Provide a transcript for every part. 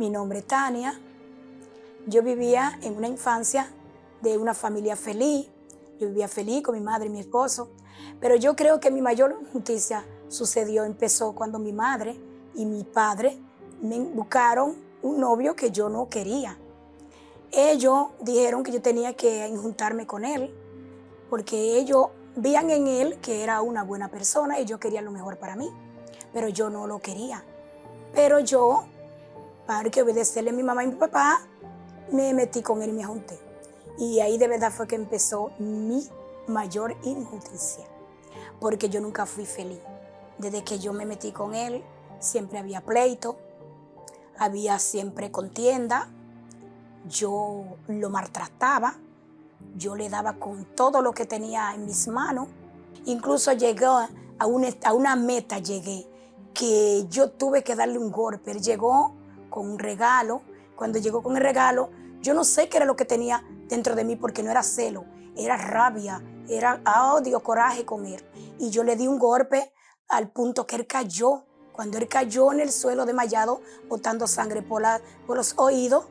Mi nombre es Tania. Yo vivía en una infancia de una familia feliz. Yo vivía feliz con mi madre y mi esposo. Pero yo creo que mi mayor injusticia empezó cuando mi madre y mi padre me buscaron un novio que yo no quería. Ellos dijeron que yo tenía que juntarme con él porque ellos veían en él que era una buena persona y yo quería lo mejor para mí, pero yo no lo quería. Pero yo, para que obedecerle a mi mamá y mi papá, me metí con él y me junté. Y ahí de verdad fue que empezó mi mayor injusticia, porque yo nunca fui feliz. Desde que yo me metí con él, siempre había pleito, había siempre contienda, yo lo maltrataba, yo le daba con todo lo que tenía en mis manos. Incluso llegué a una meta, que yo tuve que darle un golpe. Él llegó con un regalo. Cuando llegó con el regalo, yo no sé qué era lo que tenía dentro de mí, porque no era celo, era rabia, era odio, coraje con él. Y yo le di un golpe al punto que él cayó. Cuando él cayó en el suelo desmayado, botando sangre por los oídos,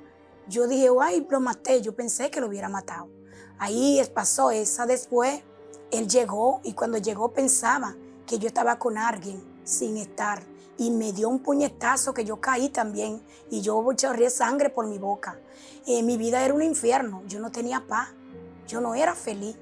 yo dije, ay, lo maté. Yo pensé que lo hubiera matado. Ahí pasó esa. Después, él llegó y cuando llegó pensaba que yo estaba con alguien sin estar. Y me dio un puñetazo que yo caí también y yo chorreé sangre por mi boca. Mi vida era un infierno, yo no tenía paz, yo no era feliz,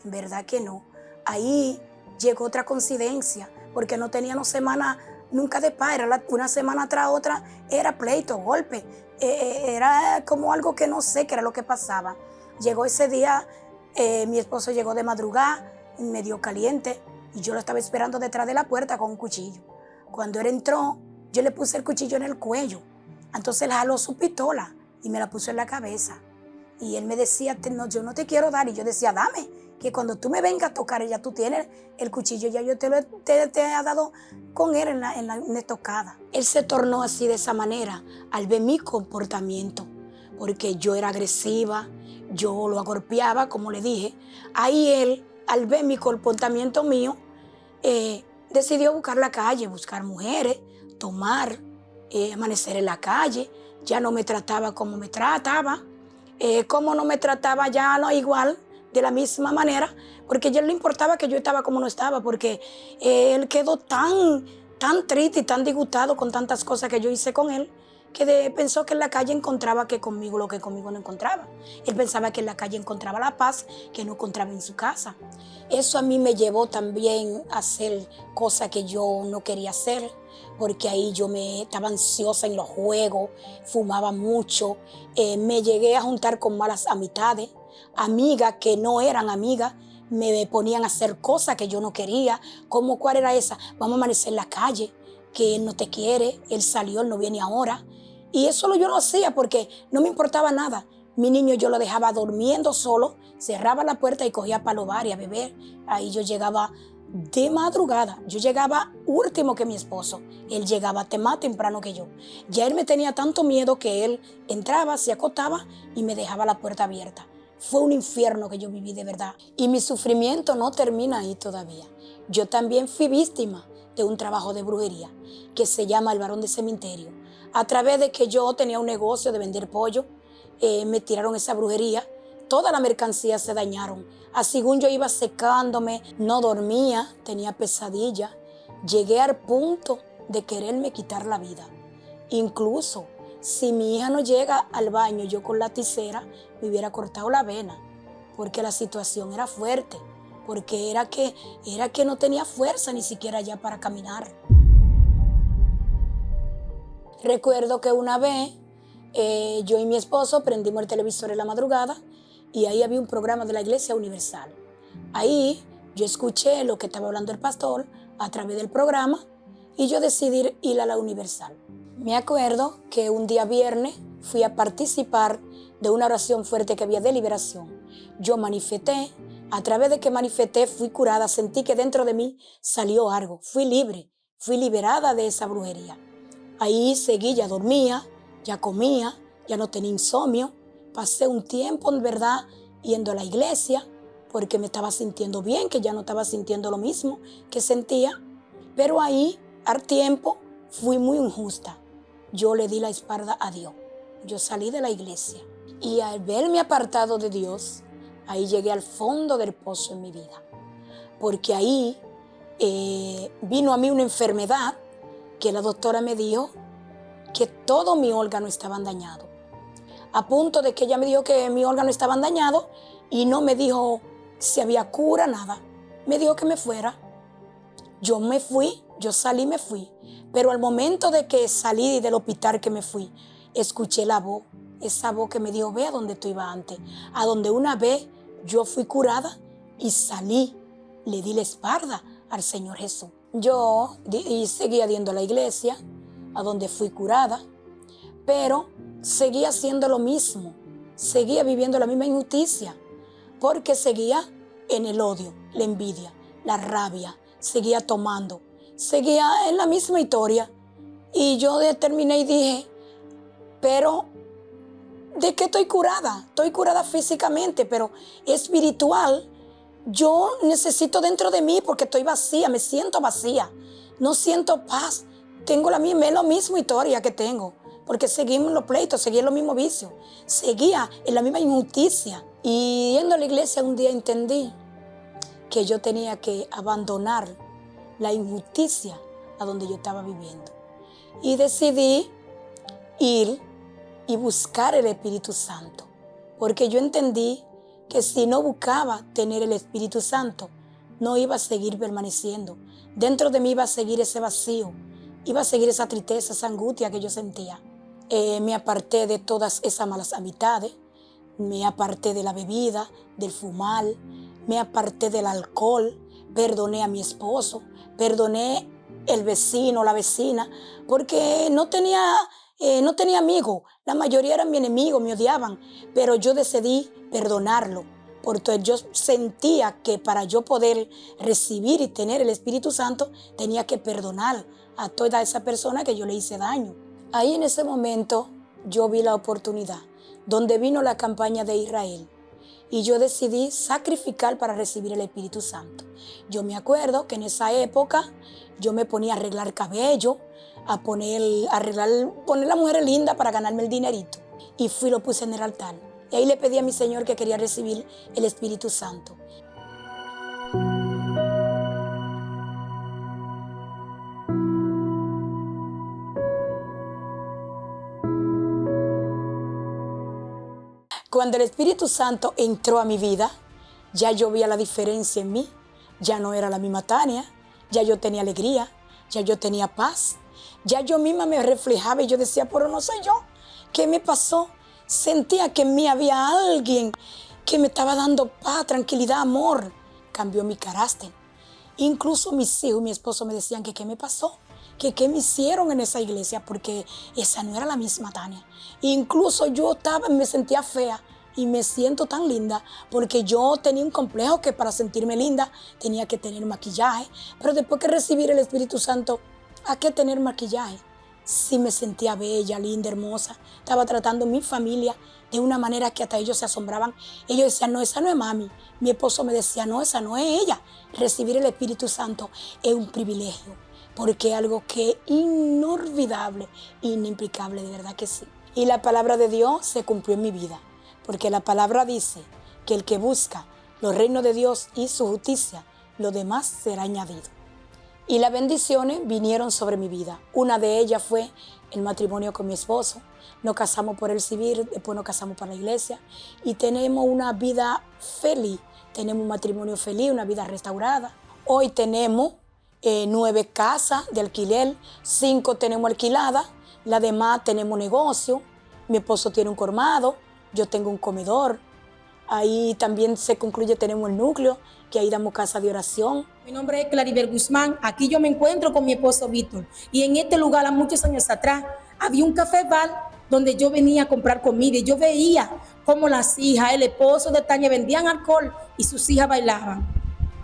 en verdad que no. Ahí llegó otra coincidencia, porque no teníamos semana nunca de paz, era una semana tras otra, era pleito, golpe, era como algo que no sé qué era lo que pasaba. Llegó ese día, mi esposo llegó de madrugada, medio caliente, y yo lo estaba esperando detrás de la puerta con un cuchillo. Cuando él entró, yo le puse el cuchillo en el cuello. Entonces él jaló su pistola y me la puso en la cabeza. Y él me decía, no, yo no te quiero dar. Y yo decía, dame, que cuando tú me vengas a tocar, ya tú tienes el cuchillo, ya yo te he dado con él en la estocada. Él se tornó así de esa manera al ver mi comportamiento, porque yo era agresiva, yo lo agolpeaba, como le dije. Ahí él, al ver mi comportamiento mío, decidió buscar la calle, buscar mujeres, tomar, amanecer en la calle. Ya no me trataba como me trataba. Como no me trataba ya no igual, de la misma manera, porque ya le importaba que yo estaba como no estaba, porque él quedó tan triste y tan disgustado con tantas cosas que yo hice con él, que pensó que en la calle encontraba que conmigo lo que conmigo no encontraba. Él pensaba que en la calle encontraba la paz que no encontraba en su casa. Eso a mí me llevó también a hacer cosas que yo no quería hacer, porque ahí yo estaba ansiosa en los juegos, fumaba mucho, me llegué a juntar con malas amistades, amigas que no eran amigas, me ponían a hacer cosas que yo no quería. ¿Cómo cuál era esa? Vamos a amanecer en la calle, que él no te quiere, él salió, él no viene ahora. Y eso yo lo hacía porque no me importaba nada. Mi niño yo lo dejaba durmiendo solo, cerraba la puerta y cogía para los bares a beber. Ahí yo llegaba de madrugada, yo llegaba último que mi esposo. Él llegaba más temprano que yo. Ya él me tenía tanto miedo que él entraba, se acostaba y me dejaba la puerta abierta. Fue un infierno que yo viví de verdad. Y mi sufrimiento no termina ahí todavía. Yo también fui víctima de un trabajo de brujería que se llama El Varón de Cementerio. A través de que yo tenía un negocio de vender pollo, me tiraron esa brujería, toda la mercancía se dañaron. Así yo iba secándome, no dormía, tenía pesadillas. Llegué al punto de quererme quitar la vida. Incluso si mi hija no llega al baño, yo con la tisera me hubiera cortado la vena, porque la situación era fuerte, porque era que no tenía fuerza ni siquiera ya para caminar. Recuerdo que una vez yo y mi esposo prendimos el televisor en la madrugada y ahí había un programa de la Iglesia Universal. Ahí yo escuché lo que estaba hablando el pastor a través del programa y yo decidí ir a la Universal. Me acuerdo que un día viernes fui a participar de una oración fuerte que había de liberación. Yo manifesté, a través de que manifesté fui curada, sentí que dentro de mí salió algo, fui libre, fui liberada de esa brujería. Ahí seguí, ya dormía, ya comía, ya no tenía insomnio. Pasé un tiempo, en verdad, yendo a la iglesia porque me estaba sintiendo bien, que ya no estaba sintiendo lo mismo que sentía. Pero ahí, al tiempo, fui muy injusta. Yo le di la espalda a Dios. yo salí de la iglesia y al verme apartado de Dios, ahí llegué al fondo del pozo en mi vida. Porque ahí vino a mí una enfermedad que la doctora me dijo que todos mis órganos estaban dañados. A punto de que ella me dijo que mis órganos estaban dañados y no me dijo si había cura, nada. Me dijo que me fuera. Yo me fui, yo salí y me fui. Pero al momento de que salí del hospital que me fui, escuché la voz, esa voz que me dijo, ve a donde tú ibas antes, a donde una vez yo fui curada y salí, le di la espalda al Señor Jesús. Yo seguía yendo a la iglesia, a donde fui curada, pero seguía haciendo lo mismo, seguía viviendo la misma injusticia, porque seguía en el odio, la envidia, la rabia, seguía tomando, seguía en la misma historia. Y yo determiné y dije, pero ¿de qué estoy curada? Estoy curada físicamente, pero espiritual, yo necesito dentro de mí porque estoy vacía, me siento vacía, no siento paz, tengo la misma historia que tengo, porque seguimos en los pleitos, seguía en los mismos vicios, seguía en la misma injusticia. Y yendo a la iglesia un día entendí que yo tenía que abandonar la injusticia a donde yo estaba viviendo. Y decidí ir y buscar el Espíritu Santo, porque yo entendí que si no buscaba tener el Espíritu Santo, no iba a seguir permaneciendo. Dentro de mí iba a seguir ese vacío, iba a seguir esa tristeza, esa angustia que yo sentía. Me aparté de todas esas malas amistades, me aparté de la bebida, del fumar, me aparté del alcohol, perdoné a mi esposo, perdoné el vecino, la vecina, porque no tenía amigos, la mayoría eran mi enemigo, me odiaban, pero yo decidí perdonarlo, porque yo sentía que para yo poder recibir y tener el Espíritu Santo, tenía que perdonar a toda esa persona que yo le hice daño. Ahí en ese momento yo vi la oportunidad, donde vino la campaña de Israel, y yo decidí sacrificar para recibir el Espíritu Santo. Yo me acuerdo que en esa época yo me ponía a arreglar cabello, poner la mujer linda para ganarme el dinerito. Y fui y lo puse en el altar. Y ahí le pedí a mi Señor que quería recibir el Espíritu Santo. Cuando el Espíritu Santo entró a mi vida, ya yo veía la diferencia en mí. Ya no era la misma Tania, ya yo tenía alegría, ya yo tenía paz. Ya yo misma me reflejaba y yo decía, pero no soy yo. ¿Qué me pasó? Sentía que en mí había alguien que me estaba dando paz, tranquilidad, amor. Cambió mi carácter. Incluso mis hijos y mi esposo me decían que qué me pasó, que qué me hicieron en esa iglesia, porque esa no era la misma Tania. Incluso yo me sentía fea y me siento tan linda porque yo tenía un complejo que para sentirme linda tenía que tener maquillaje. Pero después que recibí el Espíritu Santo, ¿a qué tener maquillaje? Sí me sentía bella, linda, hermosa. Estaba tratando a mi familia de una manera que hasta ellos se asombraban. Ellos decían, no, esa no es mami. Mi esposo me decía, no, esa no es ella. Recibir el Espíritu Santo es un privilegio, porque es algo que es inolvidable, inimplicable, de verdad que sí. Y la palabra de Dios se cumplió en mi vida, porque la palabra dice que el que busca los reinos de Dios y su justicia, lo demás será añadido. Y las bendiciones vinieron sobre mi vida. Una de ellas fue el matrimonio con mi esposo. Nos casamos por el civil, después nos casamos por la iglesia y tenemos una vida feliz. Tenemos un matrimonio feliz, una vida restaurada. Hoy tenemos 9 casas de alquiler, 5 tenemos alquiladas, las demás tenemos negocio. Mi esposo tiene un colmado, yo tengo un comedor. Ahí también se concluye, tenemos el núcleo, que ahí damos casa de oración. Mi nombre es Claribel Guzmán, aquí yo me encuentro con mi esposo Víctor. Y en este lugar, a muchos años atrás, había un café bar donde yo venía a comprar comida y yo veía cómo las hijas, el esposo de Tania vendían alcohol y sus hijas bailaban.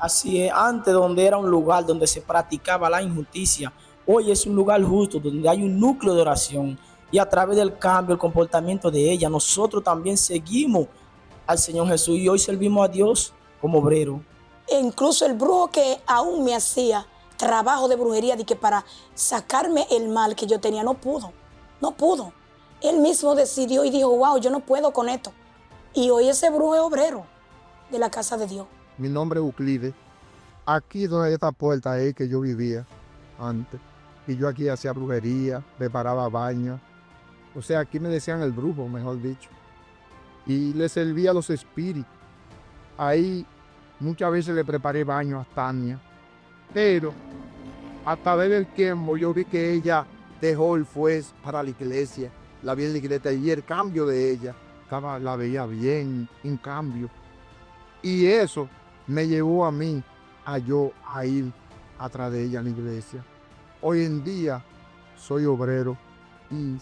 Así es, antes donde era un lugar donde se practicaba la injusticia, hoy es un lugar justo donde hay un núcleo de oración y a través del cambio, el comportamiento de ella, nosotros también seguimos al Señor Jesús y hoy servimos a Dios como obrero. E incluso el brujo que aún me hacía trabajo de brujería de que para sacarme el mal que yo tenía, no pudo. Él mismo decidió y dijo, wow, yo no puedo con esto. Y hoy ese brujo es obrero de la casa de Dios. Mi nombre es Euclides. Aquí donde esta puerta es que yo vivía antes. Y yo aquí hacía brujería, preparaba baños. O sea, aquí me decían el brujo, mejor dicho. Y le servía a los espíritus. Ahí muchas veces le preparé baño a Tania. Pero a través del tiempo yo vi que ella dejó el fuez para la iglesia. La vi en la iglesia y el cambio de ella, la veía bien, en cambio. Y eso me llevó a mí a ir atrás de ella en la iglesia. Hoy en día soy obrero y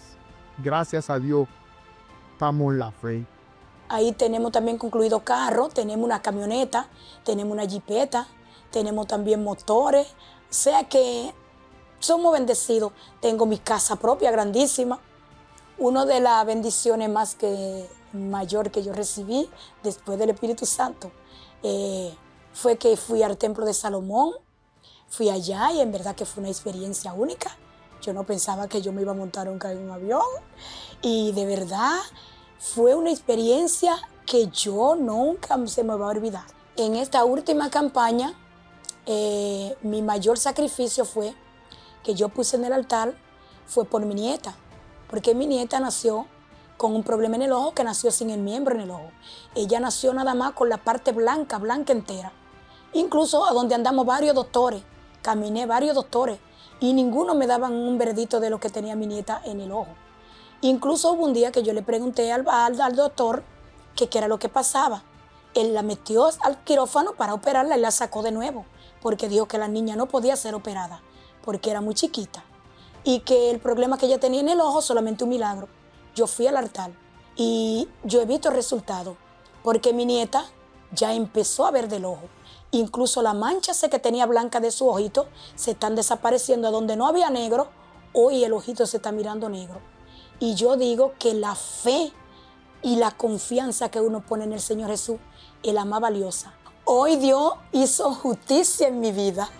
gracias a Dios estamos en la fe. Ahí tenemos también concluido carro, tenemos una camioneta, tenemos una jipeta, tenemos también motores. O sea que somos bendecidos. Tengo mi casa propia, grandísima. Una de las bendiciones mayor que yo recibí después del Espíritu Santo fue que fui al templo de Salomón. Fui allá y en verdad que fue una experiencia única. Yo no pensaba que yo me iba a montar en un avión. Y de verdad fue una experiencia que yo nunca se me va a olvidar. En esta última campaña, mi mayor sacrificio fue que yo puse en el altar fue por mi nieta. Porque mi nieta nació con un problema en el ojo, que nació sin el miembro en el ojo. Ella nació nada más con la parte blanca, blanca entera. Incluso a donde andamos varios doctores, caminé varios doctores y ninguno me daban un veredicto de lo que tenía mi nieta en el ojo. Incluso hubo un día que yo le pregunté al doctor qué era lo que pasaba. Él la metió al quirófano para operarla y la sacó de nuevo, porque dijo que la niña no podía ser operada, porque era muy chiquita. Y que el problema que ella tenía en el ojo, solamente un milagro. Yo fui al altar y yo he visto resultados, porque mi nieta ya empezó a ver del ojo. Incluso las manchas que tenía blanca de su ojito se están desapareciendo. Donde no había negro, hoy el ojito se está mirando negro. Y yo digo que la fe y la confianza que uno pone en el Señor Jesús es la más valiosa. Hoy Dios hizo justicia en mi vida.